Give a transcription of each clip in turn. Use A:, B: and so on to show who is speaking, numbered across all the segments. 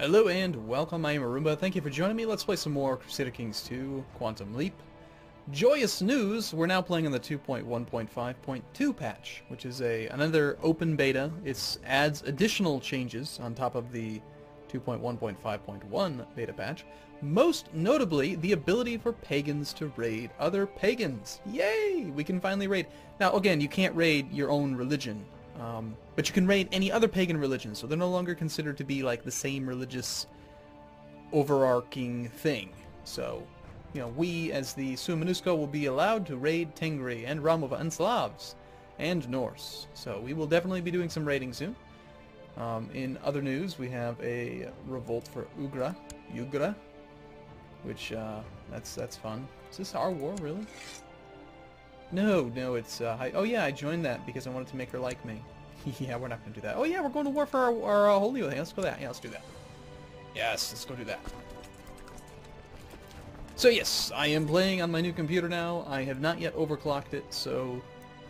A: Hello and welcome, I am Arumba. Thank you for joining me. Let's play some more Crusader Kings 2 Quantum Leap. Joyous news, we're now playing on the 2.1.5.2 patch, which is another open beta. It adds additional changes on top of the 2.1.5.1 beta patch. Most notably, the ability for pagans to raid other pagans. Yay! We can finally raid. Now, again, you can't raid your own religion. But you can raid any other pagan religion, so they're no longer considered to be like the same religious overarching thing. So, you know, we as the Sumanusko will be allowed to raid Tengri and Ramova and Slavs and Norse. So we will definitely be doing some raiding soon. In other news, we have a revolt for Ugra, which that's fun. Is this our war, really? No, it's oh yeah, I joined that because I wanted to make her like me. Yeah, we're not going to do that. Oh yeah, we're going to war for our holy thing. Let's go that. Yeah, let's do that. Yes, let's go do that. So yes, I am playing on my new computer now. I have not yet overclocked it, so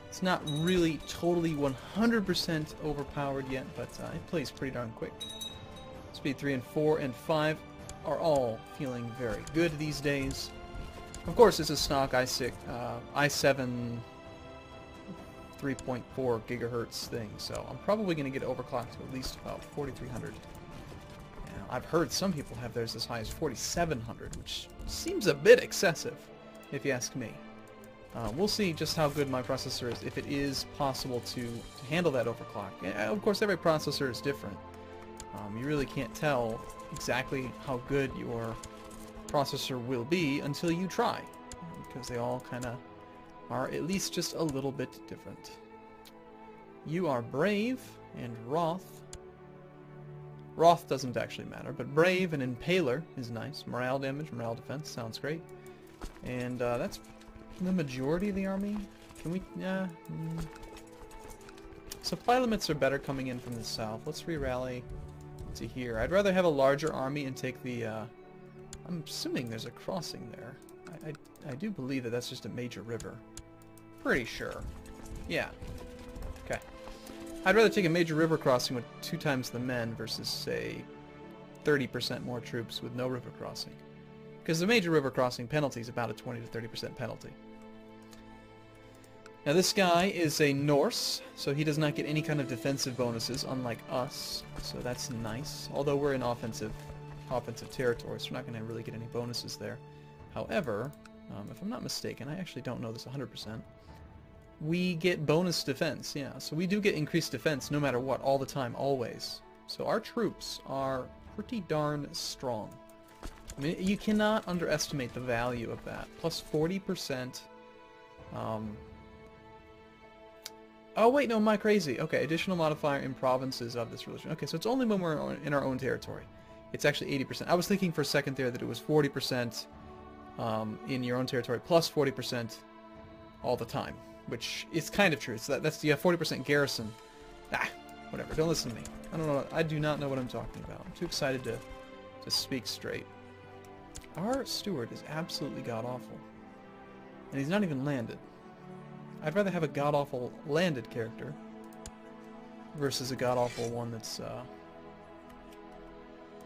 A: it's not really totally 100% overpowered yet, but it plays pretty darn quick. Speed 3 and 4 and 5 are all feeling very good these days. Of course, it's a stock i7 3.4 gigahertz thing, so I'm probably going to get overclocked to at least about 4300. Now, I've heard some people have theirs as high as 4700, which seems a bit excessive, if you ask me. We'll see just how good my processor is, if it is possible to handle that overclock. And, of course, every processor is different. You really can't tell exactly how good your processor will be until you try, because they all kind of are at least just a little bit different. You are Brave and Wroth. Wroth doesn't actually matter, but Brave and Impaler is nice. Morale damage, morale defense, sounds great. And that's the majority of the army. Can we... Supply limits are better coming in from the south. Let's re-rally to here. I'd rather have a larger army and take the... I'm assuming there's a crossing there. I do believe that that's just a major river. Pretty sure. Yeah. Okay. I'd rather take a major river crossing with 2 times the men versus, say, 30% more troops with no river crossing. Because the major river crossing penalty is about a 20 to 30% penalty. Now this guy is a Norse, so he does not get any kind of defensive bonuses, unlike us. So that's nice. Although we're in offensive territory, so we're not going to really get any bonuses there. However, if I'm not mistaken, I actually don't know this 100%, we get bonus defense, yeah. So we do get increased defense no matter what, all the time, always. So our troops are pretty darn strong. I mean, you cannot underestimate the value of that. Plus 40%... Oh wait, no, am I crazy? Okay, additional modifier in provinces of this religion. Okay, so it's only when we're in our own territory. It's actually 80%. I was thinking for a second there that it was 40% in your own territory, plus 40% all the time, which is kind of true. So that's you have 40% garrison. Whatever. Don't listen to me. I don't know. I do not know what I'm talking about. I'm too excited to speak straight. Our steward is absolutely god-awful, and he's not even landed. I'd rather have a god-awful landed character versus a god-awful one that's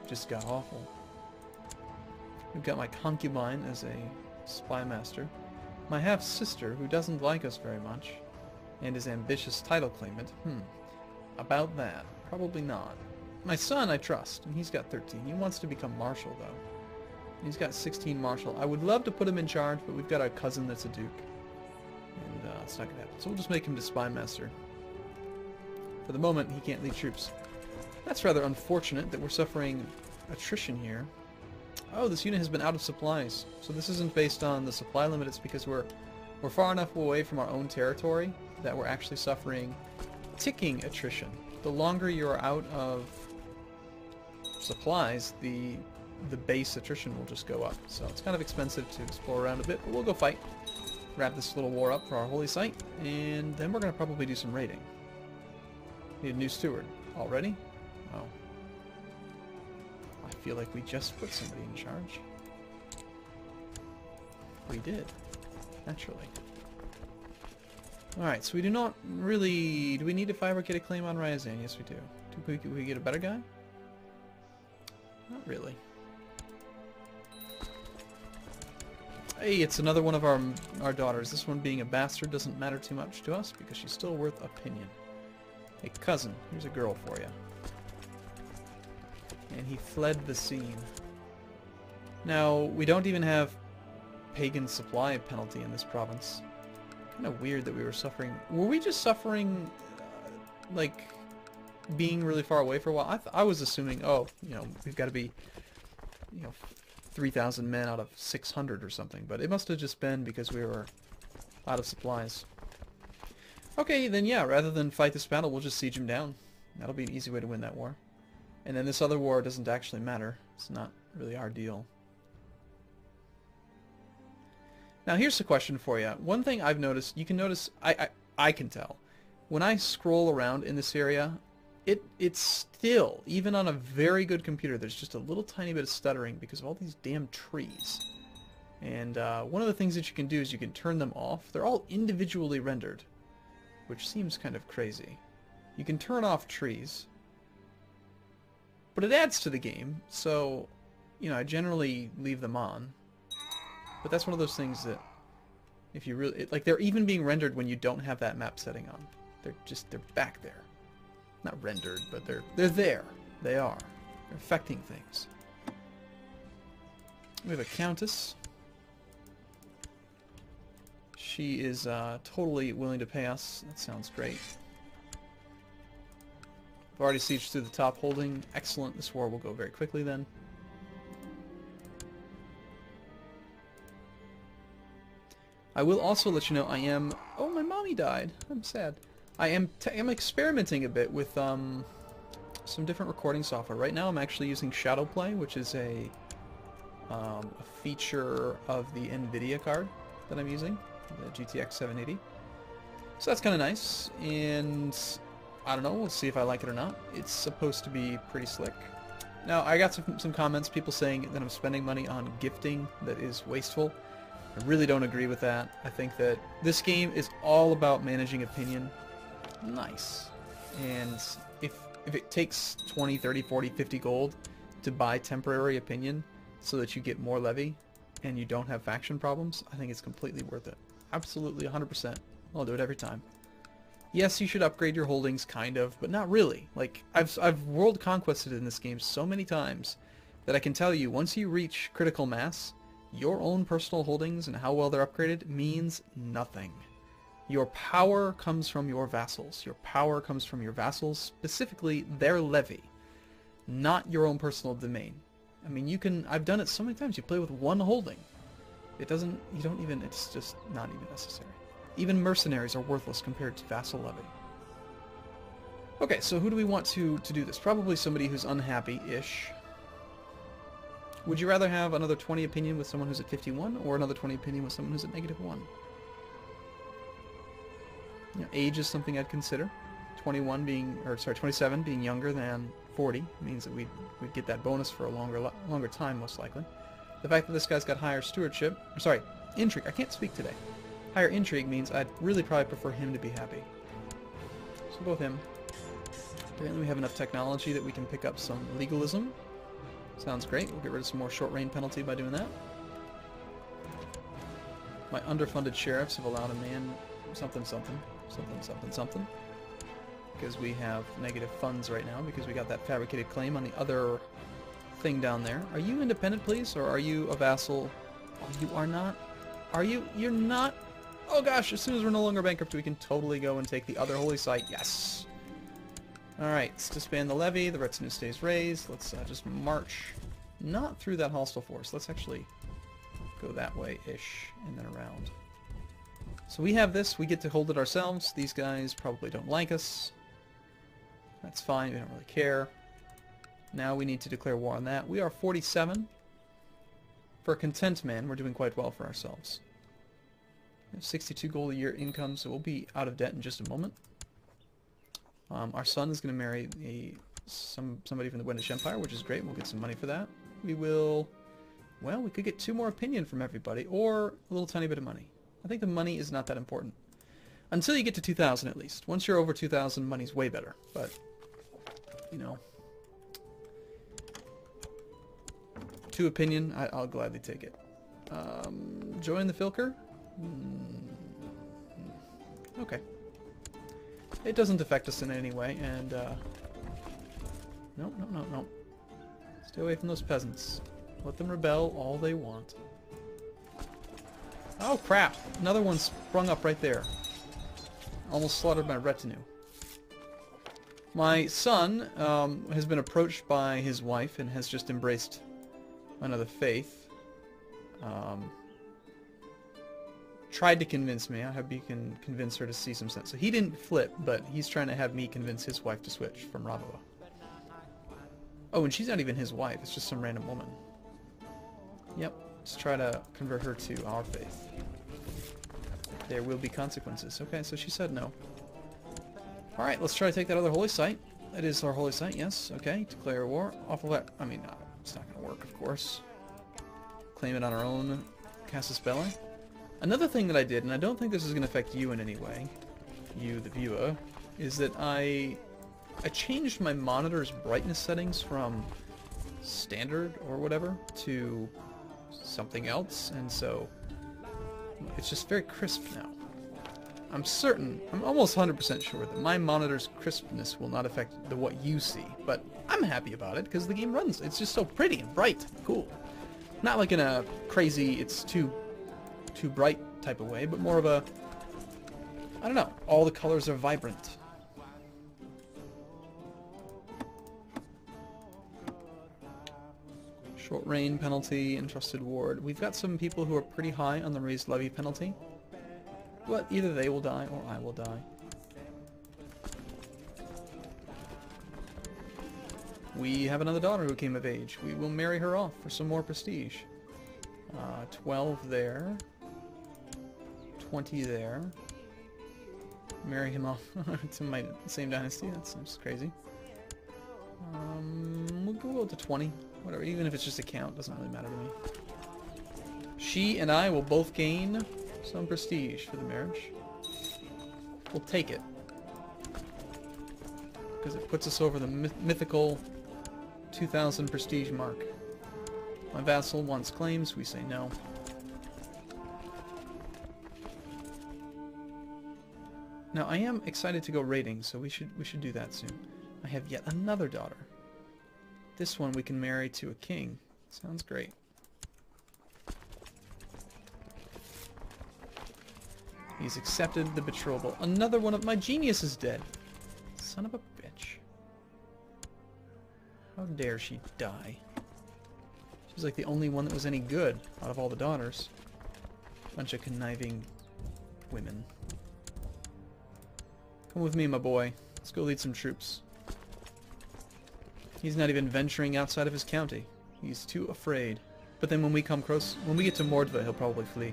A: just god-awful. We've got my concubine as a spy master, my half-sister who doesn't like us very much, and is ambitious title claimant. About that, probably not. My son I trust, and he's got 13. He wants to become marshal though. He's got 16 marshal. I would love to put him in charge, but we've got a cousin that's a duke, and it's not gonna happen. So we'll just make him the spy master. For the moment, he can't lead troops. That's rather unfortunate that we're suffering attrition here. Oh, this unit has been out of supplies. So this isn't based on the supply limit, it's because we're far enough away from our own territory that we're actually suffering ticking attrition. The longer you're out of supplies, the base attrition will just go up. So it's kind of expensive to explore around a bit, but we'll go fight. Wrap this little war up for our holy site, and then we're going to probably do some raiding. Need a new steward. Already? Oh. I feel like we just put somebody in charge. We did. Naturally. Alright, so we do not really... Do we need to fabricate a claim on Ryazan? Yes, we do. Do we get a better guy? Not really. Hey, it's another one of our daughters. This one being a bastard doesn't matter too much to us because she's still worth opinion. Hey, cousin, here's a girl for you. And he fled the scene. Now, we don't even have pagan supply penalty in this province. Kind of weird that we were suffering. Were we just suffering, like, being really far away for a while? I was assuming, oh, you know, we've got to be, you know, 3,000 men out of 600 or something. But it must have just been because we were out of supplies. Okay, then yeah, rather than fight this battle, we'll just siege him down. That'll be an easy way to win that war. And then this other war doesn't actually matter. It's not really our deal. Now here's the question for you. One thing I've noticed, you can notice, I can tell, when I scroll around in this area, it's still, even on a very good computer, there's just a little tiny bit of stuttering because of all these damn trees. And one of the things that you can do is you can turn them off. They're all individually rendered, which seems kind of crazy. You can turn off trees, but it adds to the game, so, you know, I generally leave them on. But that's one of those things that, if you really, like, they're even being rendered when you don't have that map setting on. They're back there. Not rendered, but they're there. They are. They're affecting things. We have a countess. She is totally willing to pay us. That sounds great. We've already sieged through the top holding. Excellent. This war will go very quickly then. I will also let you know I am... Oh, my mommy died. I'm sad. I am experimenting a bit with some different recording software. Right now I'm actually using Shadowplay, which is a feature of the NVIDIA card that I'm using, the GTX 780. So that's kind of nice, and I don't know, we'll see if I like it or not. It's supposed to be pretty slick. Now, I got some comments, people saying that I'm spending money on gifting that is wasteful. I really don't agree with that. I think that this game is all about managing opinion. Nice. And if it takes 20, 30, 40, 50 gold to buy temporary opinion so that you get more levy and you don't have faction problems, I think it's completely worth it. Absolutely 100%. I'll do it every time. Yes, you should upgrade your holdings, kind of, but not really. Like, I've world conquested in this game so many times that I can tell you, once you reach critical mass, your own personal holdings and how well they're upgraded means nothing. Your power comes from your vassals. Your power comes from your vassals, specifically their levy, not your own personal domain. I mean, you can, I've done it so many times, you play with one holding. It doesn't, you don't even, it's just not even necessary. Even mercenaries are worthless compared to vassal levy. Okay, so who do we want to do this? Probably somebody who's unhappy-ish. Would you rather have another 20 opinion with someone who's at 51, or another 20 opinion with someone who's at -1? You know, age is something I'd consider. 27 being younger than 40 means that we'd get that bonus for a longer time, most likely. The fact that this guy's got higher stewardship, intrigue. I can't speak today. Higher intrigue means I'd really probably prefer him to be happy. So we'll go with him. Apparently we have enough technology that we can pick up some legalism. Sounds great. We'll get rid of some more short reign penalty by doing that. My underfunded sheriffs have allowed a man something. Because we have negative funds right now because we got that fabricated claim on the other thing down there. Are you independent, please? Or are you a vassal? Oh, you are not? Are you? You're not? Oh gosh, as soon as we're no longer bankrupt, we can totally go and take the other holy site. Yes! Alright, let's disband the levy. The retinue stays raised. Let's just march not through that hostile force. Let's actually go that way-ish and then around. So we have this. We get to hold it ourselves. These guys probably don't like us. That's fine. We don't really care. Now we need to declare war on that. We are 47. For a content man, we're doing quite well for ourselves. We have 62 gold a year income, so we'll be out of debt in just a moment. Our son is going to marry somebody from the Wendish Empire, which is great. We'll get some money for that. We will... Well, we could get 2 more opinion from everybody, or a little tiny bit of money. I think the money is not that important. Until you get to 2,000 at least. Once you're over 2,000, money's way better. But, you know... to opinion, I'll gladly take it. Join the Filker? Okay. It doesn't affect us in any way, and, no. Stay away from those peasants. Let them rebel all they want. Oh, crap! Another one sprung up right there. Almost slaughtered my retinue. My son has been approached by his wife and has just embraced another faith. Tried to convince me. I hope you can convince her to see some sense. So he didn't flip, but he's trying to have me convince his wife to switch from Ravoa. Oh, and she's not even his wife. It's just some random woman. Yep. Let's try to convert her to our faith. There will be consequences. Okay, so she said no. Alright, let's try to take that other holy site. That is our holy site, yes. Okay, declare war. Awful that. I mean, it's not going to work, of course. Claim it on our own casus belli. Another thing that I did, and I don't think this is going to affect you in any way, you, the viewer, is that I changed my monitor's brightness settings from standard or whatever to something else, and so it's just very crisp now. I'm almost 100% sure that my monitor's crispness will not affect what you see, but I'm happy about it because the game runs. It's just so pretty and bright and cool. Not like in a crazy, it's too bright type of way, but more of a, I don't know, all the colors are vibrant. Short reign penalty, entrusted ward. We've got some people who are pretty high on the raised levy penalty. But either they will die or I will die. We have another daughter who came of age. We will marry her off for some more prestige. 12 there. 20 there. Marry him off to my same dynasty. That seems crazy. We'll go to 20. Whatever, even if it's just a count, doesn't really matter to me. She and I will both gain some prestige for the marriage. We'll take it. Because it puts us over the mythical 2,000 prestige mark. My vassal wants claims, we say no. Now I am excited to go raiding, so we should do that soon. I have yet another daughter. This one we can marry to a king. Sounds great. He's accepted the betrothal. Another one of my genius is dead. Son of a bitch. How dare she die? She's like the only one that was any good out of all the daughters. Bunch of conniving women. Come with me, my boy. Let's go lead some troops. He's not even venturing outside of his county. He's too afraid. But then when we come close, when we get to Mordva, he'll probably flee.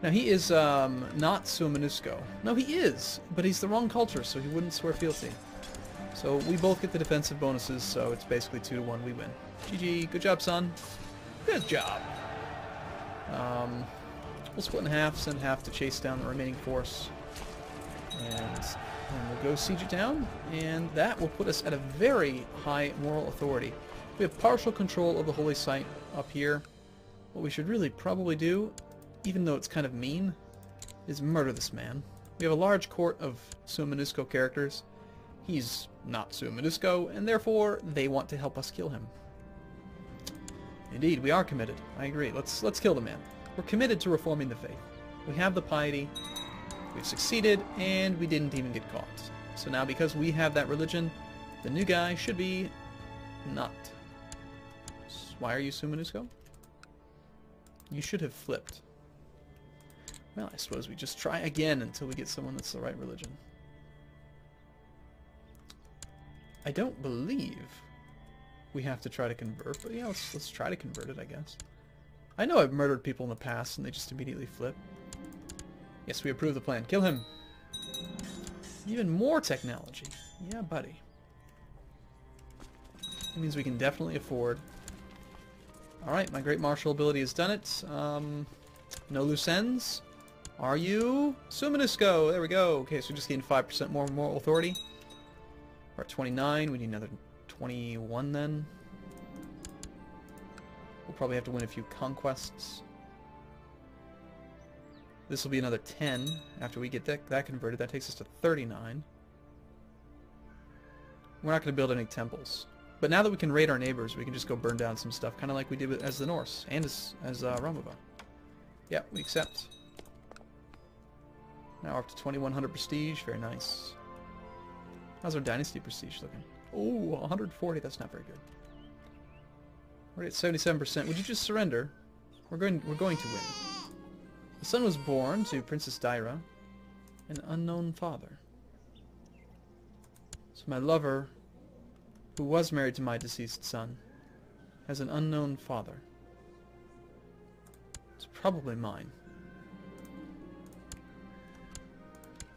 A: Now he is not Suamanusco. No, he is, but he's the wrong culture, so he wouldn't swear fealty. So we both get the defensive bonuses, so it's basically 2-1. We win. GG. Good job, son. Good job. We'll split in half, send half to chase down the remaining force, and we'll go siege it down, and that will put us at a very high moral authority. We have partial control of the holy site up here. What we should really probably do, even though it's kind of mean, is murder this man. We have a large court of Suamanusco characters. He's not Suamanusco, and therefore they want to help us kill him. Indeed, we are committed. I agree. Let's kill the man. We're committed to reforming the faith. We have the piety. We've succeeded, and we didn't even get caught. So now, because we have that religion, the new guy should be not. Why are you Suamanusco? You should have flipped. Well, I suppose we just try again until we get someone that's the right religion. I don't believe we have to try to convert, but yeah, let's try to convert it, I guess. I know I've murdered people in the past, and they just immediately flip. Yes, we approve the plan. Kill him. Even more technology. Yeah, buddy. That means we can definitely afford. Alright, my great martial ability has done it. No loose ends. Are you? Suamanusco! There we go. Okay, so we just gained 5% more moral authority. We're at 29. We need another 21 then. We'll probably have to win a few conquests. This will be another 10 after we get that converted. That takes us to 39. We're not going to build any temples. But now that we can raid our neighbors, we can just go burn down some stuff, kind of like we did as the Norse and as Arumba. Yeah, we accept. Now we're up to 2100 prestige. Very nice. How's our dynasty prestige looking? Oh, 140. That's not very good. We're at 77%. Would you just surrender? We're going to win. The son was born to Princess Daira, an unknown father. So my lover, who was married to my deceased son, has an unknown father. It's probably mine.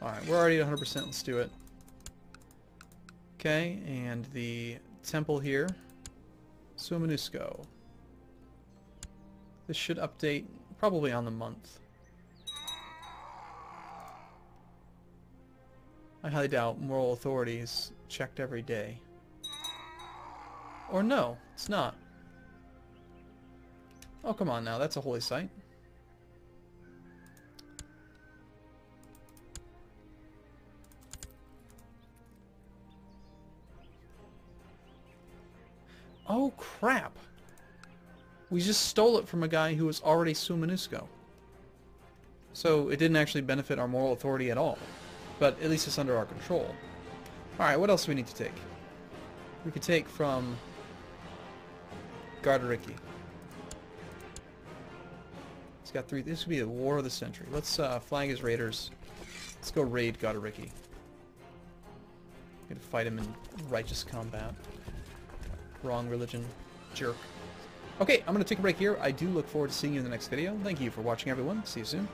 A: Alright, we're already at 100%. Let's do it. Okay, and the temple here. Sumanusko. This should update probably on the month. I highly doubt moral authorities checked every day. Or no, it's not. Oh, come on now, that's a holy site. Oh, crap. We just stole it from a guy who was already Sumanusko. So it didn't actually benefit our moral authority at all. But at least it's under our control. Alright, what else do we need to take? We could take from Gardariki. It's got 3. This would be the War of the Century. Let's flag his raiders. Let's go raid Gardariki. Gonna fight him in righteous combat. Wrong religion. Jerk. Okay, I'm going to take a break here. I do look forward to seeing you in the next video. Thank you for watching, everyone. See you soon.